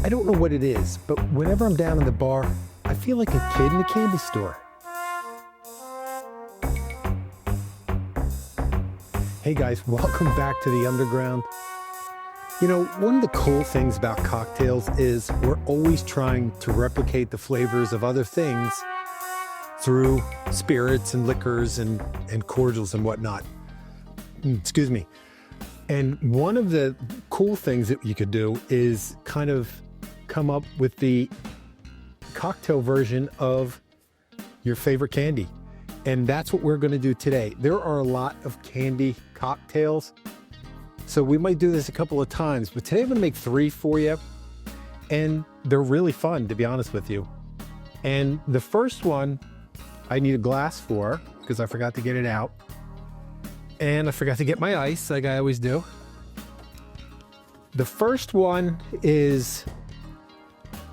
I don't know what it is, but whenever I'm down in the bar, I feel like a kid in a candy store. Hey guys, welcome back to the underground. You know, one of the cool things about cocktails is we're always trying to replicate the flavors of other things through spirits and liquors and cordials and whatnot. Excuse me. And one of the cool things that you could do is kind of come up with the cocktail version of your favorite candy. And that's what we're going to do today. There are a lot of candy cocktails, so we might do this a couple of times, but today I'm going to make 3 for you, and they're really fun, to be honest with you. And the first one I need a glass for because I forgot to get it out, and I forgot to get my ice like I always do. The first one is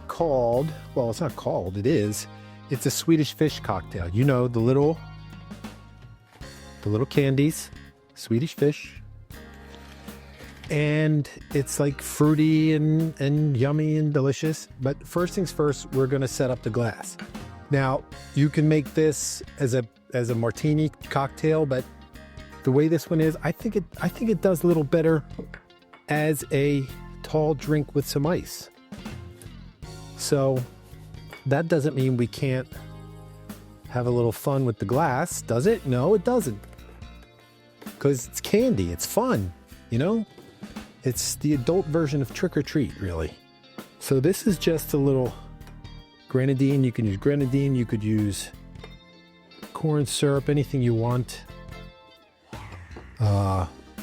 called, well, it's not called, it is. It's a Swedish fish cocktail. You know, the little candies, Swedish fish. And it's like fruity and yummy and delicious. But first things first, we're gonna set up the glass. Now, you can make this as a martini cocktail, but the way this one is, I think it does a little better as a tall drink with some ice. So that doesn't mean we can't have a little fun with the glass, does it? No, it doesn't. Because it's candy, it's fun, you know? It's the adult version of trick or treat, really. So this is just a little grenadine. You can use grenadine, you could use corn syrup, anything you want.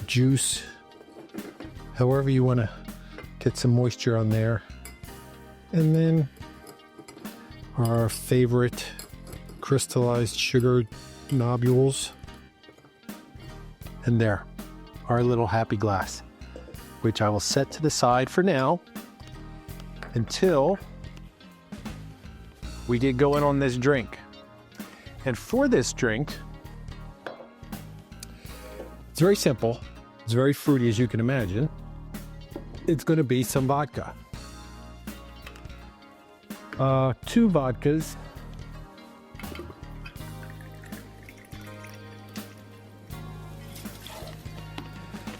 Juice, however you want to get some moisture on there. And then our favorite crystallized sugar nodules. And there, our little happy glass, which I will set to the side for now until we get going on this drink. And for this drink, it's very simple. It's very fruity, as you can imagine. It's going to be some vodka. 2 vodkas.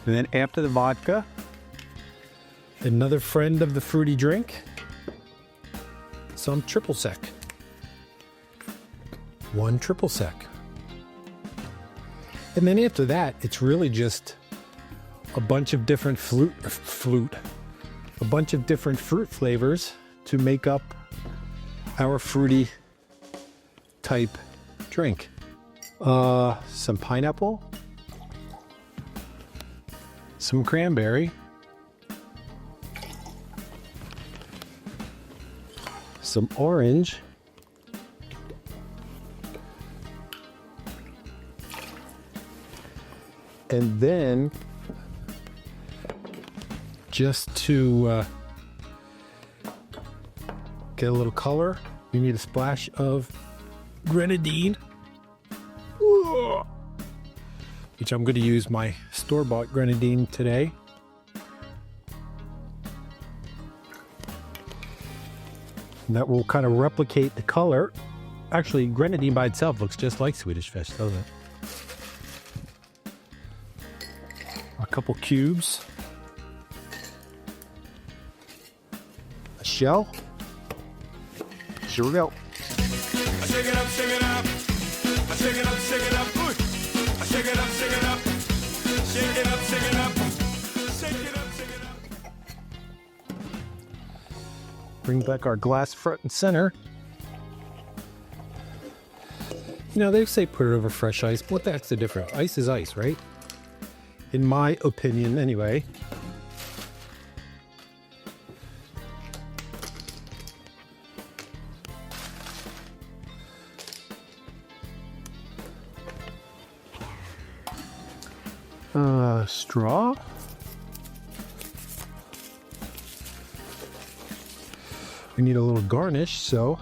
And then after the vodka, another friend of the fruity drink, some triple sec. 1 triple sec. And then after that, it's really just a bunch of different a bunch of different fruit flavors to make up our fruity type drink. Some pineapple, some cranberry, some orange, and then just to get a little color, you need a splash of grenadine, which I'm going to use my store-bought grenadine today. And that will kind of replicate the color. Actually, grenadine by itself looks just like Swedish fish, doesn't it? A couple cubes. A shell. Here we go. Shake it up, shake it up. Shake it up, shake it up. Shake it up, shake it up. Shake it up, shake it up. Shake it up, shake it up. Bring back our glass front and center. You know, they say put it over fresh ice. What the heck's the difference? Ice is ice, right? In my opinion, anyway. Straw. We need a little garnish, so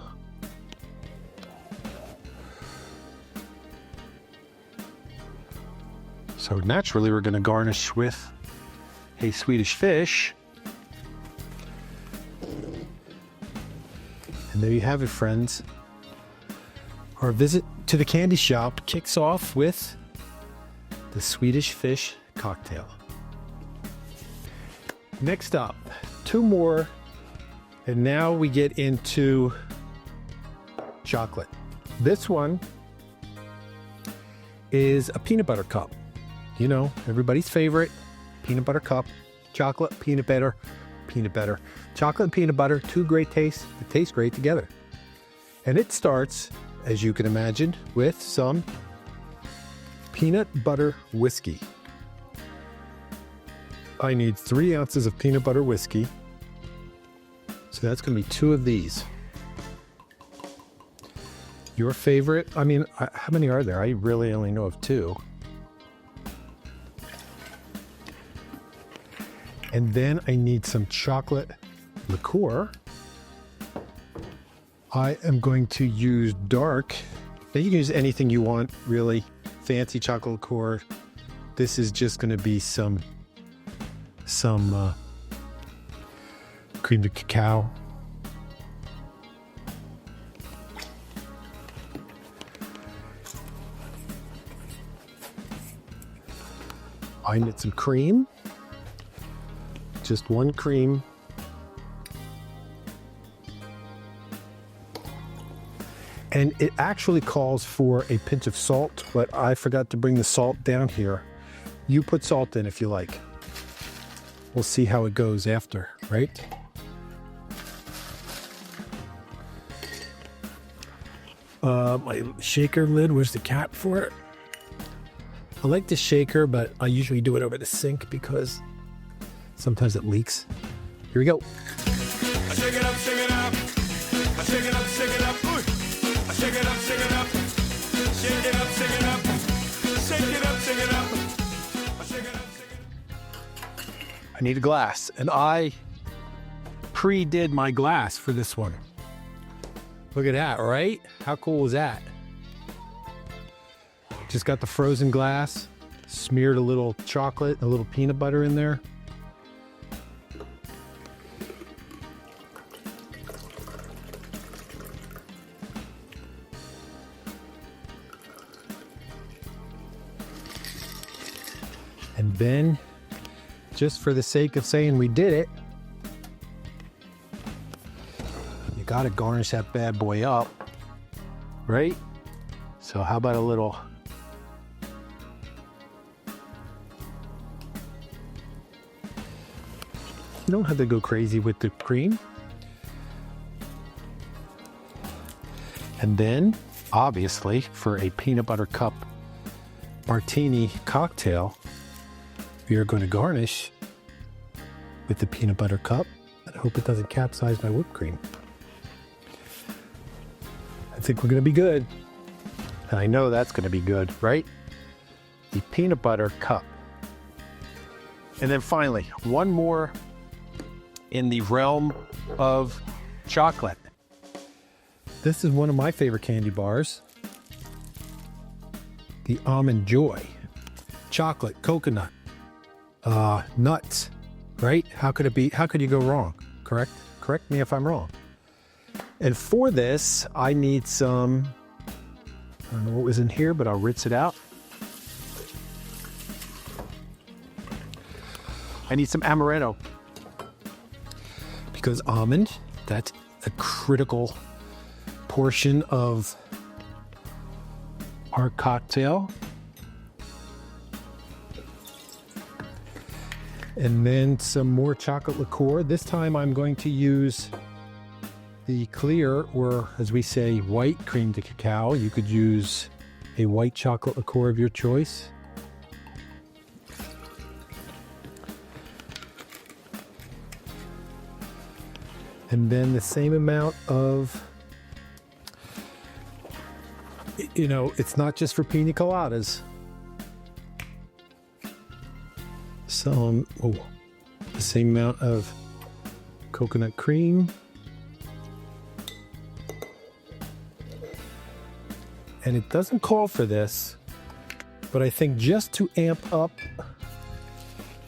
naturally we're going to garnish with a Swedish fish. And there you have it, friends. Our visit to the candy shop kicks off with the Swedish fish cocktail. Next up, 2 more, and now we get into chocolate. This one is a peanut butter cup. You know, everybody's favorite peanut butter cup. Chocolate, peanut butter, chocolate and peanut butter, 2 great tastes that taste great together. And it starts, as you can imagine, with some peanut butter whiskey. I need 3 ounces of peanut butter whiskey. So that's going to be 2 of these. Your favorite? I mean, how many are there? I really only know of 2. And then I need some chocolate liqueur. I am going to use dark. Now you can use anything you want, really. Fancy chocolate liqueur. This is just going to be some cream de cacao. I need some cream. Just 1 cream. And it actually calls for a pinch of salt, but I forgot to bring the salt down here. You put salt in if you like. We'll see how it goes after, right? My shaker lid, where's the cap for it? I like the shaker, but I usually do it over the sink because sometimes it leaks. Here we go. I shake it up, shake it up. I shake it up, shake it up. Ooh. I shake it up, shake it up. Shake it up, shake it up. Shake it up, shake it up. I shake it up, shake it up. I need a glass, and I pre-did my glass for this one. Look at that, right? How cool is that? Just got the frozen glass, smeared a little chocolate, a little peanut butter in there. And then, just for the sake of saying we did it, you gotta garnish that bad boy up, right? So how about a little you don't have to go crazy with the cream. And then, obviously, for a peanut butter cup martini cocktail, we are going to garnish with the peanut butter cup. I hope it doesn't capsize my whipped cream. I think we're going to be good. And I know that's going to be good, right? The peanut butter cup. And then finally, one more in the realm of chocolate. This is one of my favorite candy bars. The Almond Joy. Chocolate, coconut, nuts, right? How could it be? How could you go wrong? Correct me if I'm wrong. And for this, I need some, I don't know what was in here, but I'll rinse it out. I need some amaretto. Because almond, that's a critical portion of our cocktail. And then some more chocolate liqueur. This time I'm going to use the clear, or as we say, white cream de cacao. You could use a white chocolate liqueur of your choice. And then the same amount of, you know, it's not just for pina coladas. Some, the same amount of coconut cream. And it doesn't call for this, but I think just to amp up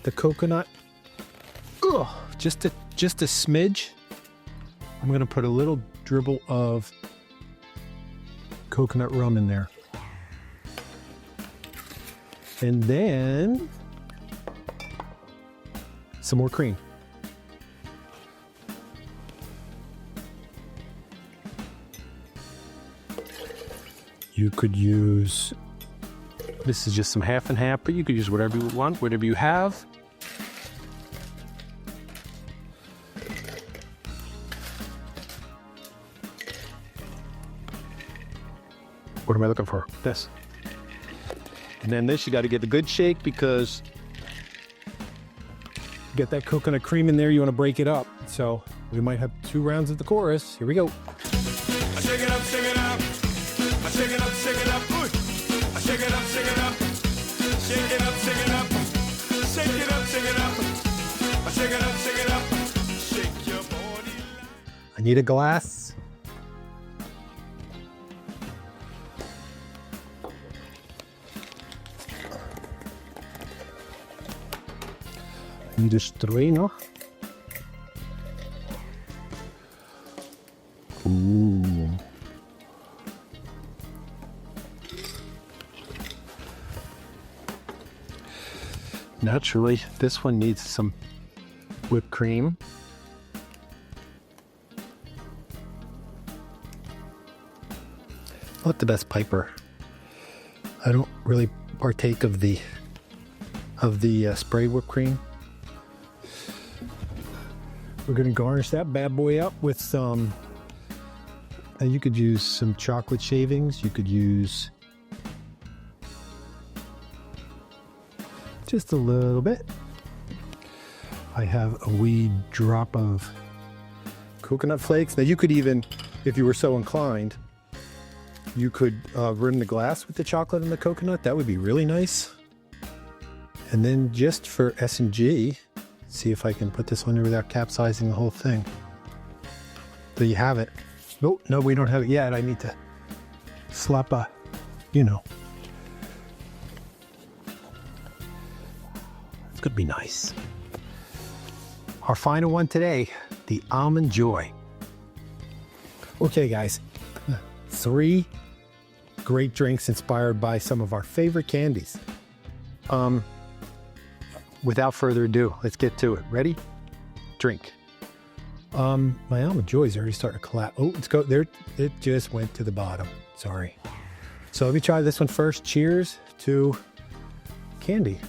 the coconut, just a smidge, I'm going to put a little dribble of coconut rum in there. And then some more cream. You could use, this is just some half and half, but you could use whatever you want, whatever you have. What am I looking for? This. And then this, you got to get a good shake because you get that coconut cream in there, you want to break it up. So we might have 2 rounds of the chorus. Here we go. Shake it up, shake it up. Shake it up, shake it up. Shake it up, shake it up. Shake it up, shake it up. Shake it up, shake it up. Shake it up, shake it up. Shake your body. I need a glass. I need a strainer. Ooh. Naturally, this one needs some whipped cream. Not the best piper. I don't really partake of the spray whipped cream. We're going to garnish that bad boy up with some. You could use some chocolate shavings. You could use just a little bit. I have a wee drop of coconut flakes. Now you could even, if you were so inclined, you could rim the glass with the chocolate and the coconut. That would be really nice. And then just for S&G, see if I can put this on there without capsizing the whole thing. So you have it. Nope, no, we don't have it yet. I need to slap a, you know. It's gonna be nice. Our final one today, the Almond Joy. Okay, guys, 3 great drinks inspired by some of our favorite candies. Without further ado, let's get to it. Ready? Drink. My Almond Joy's already starting to collapse. Oh, it's go there. It just went to the bottom. Sorry. So let me try this one first. Cheers to candy.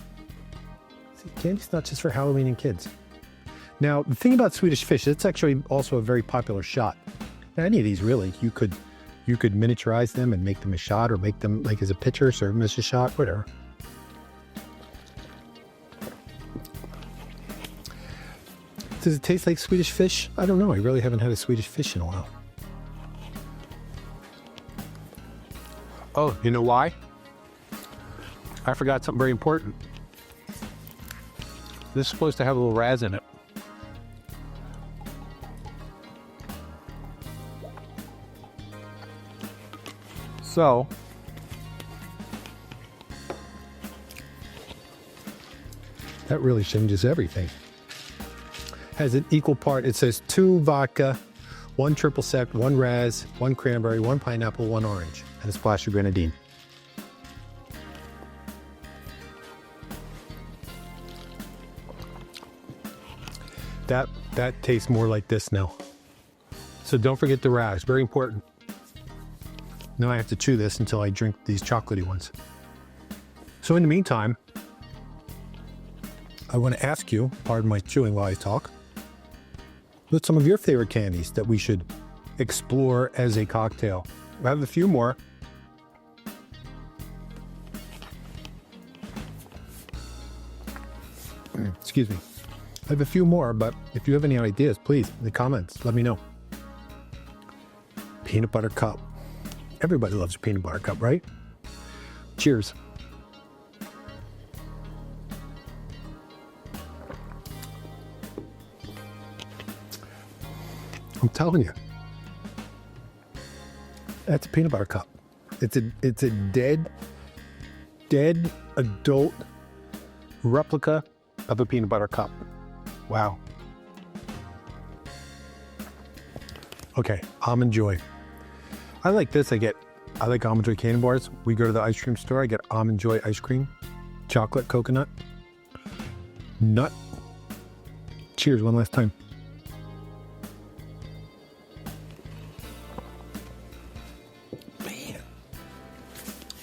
See, candy's not just for Halloween and kids. Now, the thing about Swedish fish, it's actually also a very popular shot. Now, any of these really, you could miniaturize them and make them a shot, or make them like as a pitcher, serve them as a shot, whatever. Does it taste like Swedish fish? I don't know. I really haven't had a Swedish fish in a while. Oh, you know why? I forgot something very important. This is supposed to have a little raz in it. So, that really changes everything. Has an equal part. It says 2 vodka, 1 triple sec, 1 raz, 1 cranberry, 1 pineapple, 1 orange, and a splash of grenadine. That tastes more like this now. So don't forget the raz, very important. Now I have to chew this until I drink these chocolatey ones. So in the meantime, I want to ask you, pardon my chewing while I talk, what's some of your favorite candies that we should explore as a cocktail? I have a few more. Excuse me. I have a few more, but if you have any ideas, please, in the comments, let me know. Peanut butter cup. Everybody loves a peanut butter cup, right? Cheers. I'm telling you, that's a peanut butter cup. It's a dead adult replica of a peanut butter cup. Wow. Okay, Almond Joy. I like this. I like Almond Joy candy bars. We go to the ice cream store. I get Almond Joy ice cream, chocolate, coconut, nut. Cheers, one last time. Man,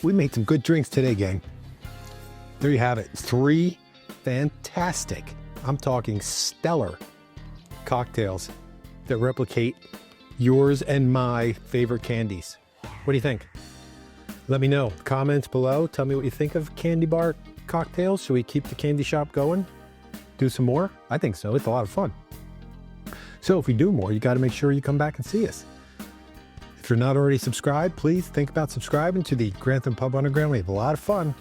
we made some good drinks today, gang. There you have it. 3 fantastic, I'm talking stellar cocktails that replicate yours and my favorite candies. What do you think? Let me know. Comments below. Tell me what you think of candy bar cocktails. Should we keep the candy shop going? Do some more? I think so. It's a lot of fun. So if we do more, you got to make sure you come back and see us. If you're not already subscribed, please think about subscribing to the Grantham Pub Underground. We have a lot of fun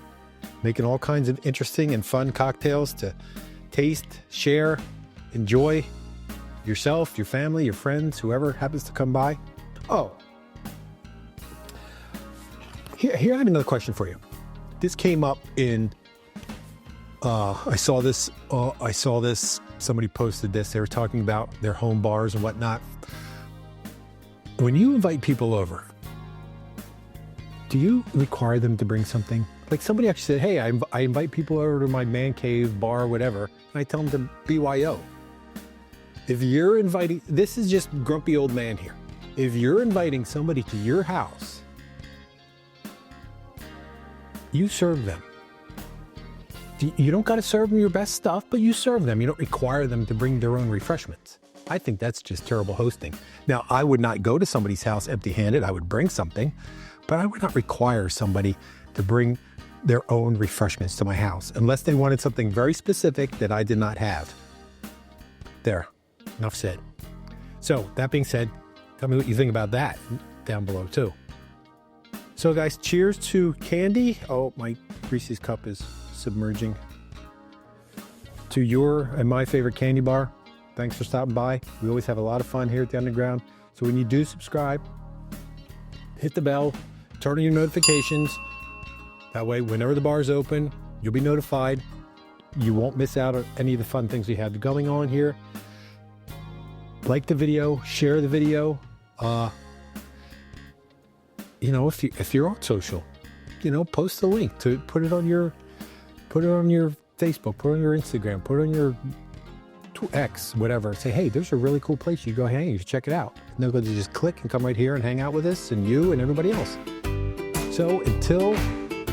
making all kinds of interesting and fun cocktails to taste, share, enjoy yourself, your family, your friends, whoever happens to come by. Oh, here I have another question for you. This came up in, I saw this, somebody posted this. They were talking about their home bars and whatnot. When you invite people over, do you require them to bring something? Like somebody actually said, hey, I invite people over to my man cave, bar, whatever, and I tell them to BYO. If you're inviting, this is just grumpy old man here. If you're inviting somebody to your house, you serve them. You don't got to serve them your best stuff, but you serve them. You don't require them to bring their own refreshments. I think that's just terrible hosting. Now, I would not go to somebody's house empty-handed. I would bring something, but I would not require somebody to bring their own refreshments to my house unless they wanted something very specific that I did not have. There, enough said. So that being said, tell me what you think about that down below too. So guys, cheers to candy. Oh, my Reese's cup is submerging. To your and my favorite candy bar. Thanks for stopping by. We always have a lot of fun here at the Underground. So when you do subscribe, hit the bell, turn on your notifications. That way, whenever the bar's open, you'll be notified. You won't miss out on any of the fun things we have going on here. Like the video, share the video. If you're on social, post the link to put it on your Facebook, put it on your Instagram, put it on your X, whatever. Say, hey, there's a really cool place. You go hang, you should check it out. And they'll go to just click and come right here and hang out with us and you and everybody else. So until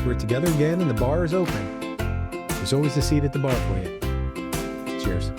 we're together again and the bar is open, there's always a seat at the bar for you. Cheers.